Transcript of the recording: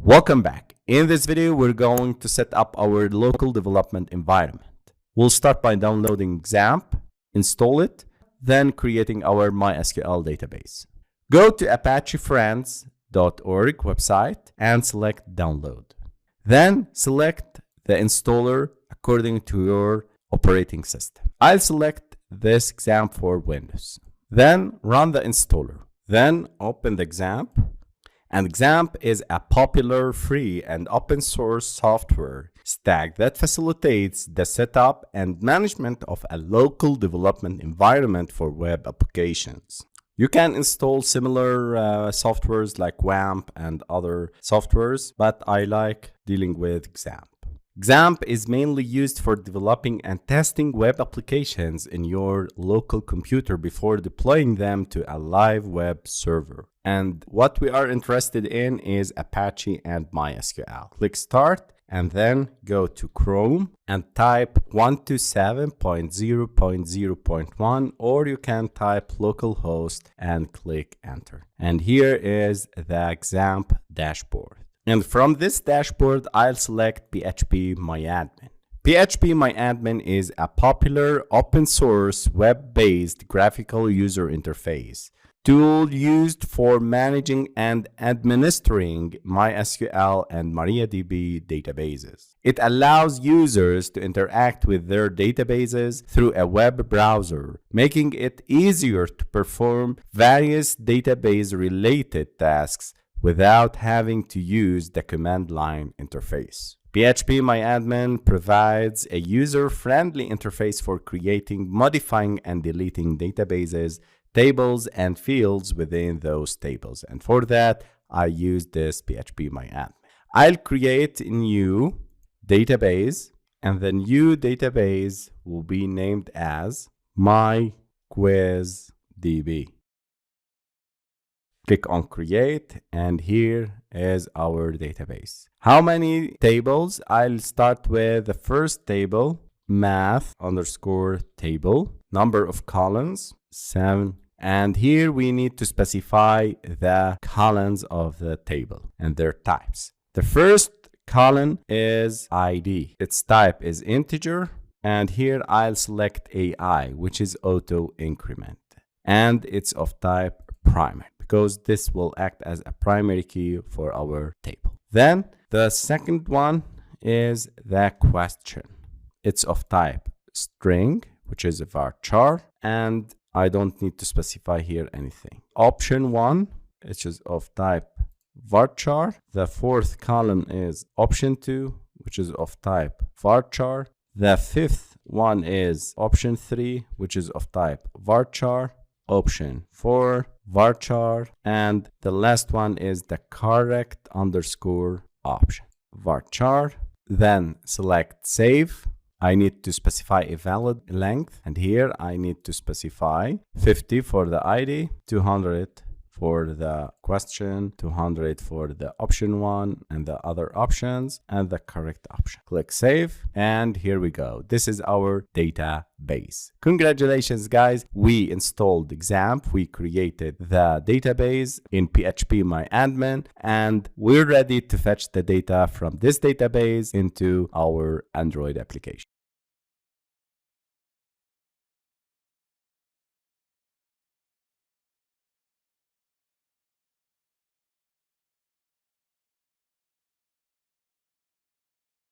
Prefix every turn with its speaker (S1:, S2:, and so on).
S1: Welcome back. In this video, we're going to set up our local development environment. We'll start by downloading XAMPP, install it, then creating our MySQL database. Go to apachefriends.org website and select download. Then select the installer according to your operating system. I'll select this XAMPP for Windows. Then run the installer. Then open the XAMPP. And XAMPP is a popular, free, and open source software stack that facilitates the setup and management of a local development environment for web applications. You can install similar softwares like WAMP and other softwares, but I like dealing with XAMPP. XAMPP is mainly used for developing and testing web applications in your local computer before deploying them to a live web server. And what we are interested in is Apache and MySQL. Click Start and then go to Chrome and type 127.0.0.1, or you can type localhost and click Enter. And here is the XAMPP dashboard. And from this dashboard, I'll select PHPMyAdmin. PHPMyAdmin is a popular open source web-based graphical user interface tool used for managing and administering MySQL and MariaDB databases. It allows users to interact with their databases through a web browser, making it easier to perform various database-related tasks without having to use the command line interface. PHPMyAdmin provides a user-friendly interface for creating, modifying, and deleting databases, tables, and fields within those tables. And for that, I use this PHPMyAdmin. I'll create a new database, and the new database will be named as MyQuizDB. Click on Create, and here is our database. How many tables? I'll start with the first table, math_table, number of columns, 7. And here we need to specify the columns of the table and their types. The first column is ID. Its type is integer. And here I'll select AI, which is auto increment. And it's of type primary, because this will act as a primary key for our table. Then the second one is the question. It's of type string, which is a varchar, and I don't need to specify here anything. Option 1, which is of type varchar. The fourth column is option 2, which is of type varchar. The fifth one is option 3, which is of type varchar. Option 4, varchar, and the last one is the correct underscore option, varchar. Then select save. I need to specify a valid length, and here I need to specify 50 for the ID, 200 for the question, 200 for the option 1 and the other options, and the correct option. Click save, and here we go. This is our database. Congratulations, guys. We installed XAMPP. We created the database in PHPMyAdmin, and we're ready to fetch the data from this database into our Android application.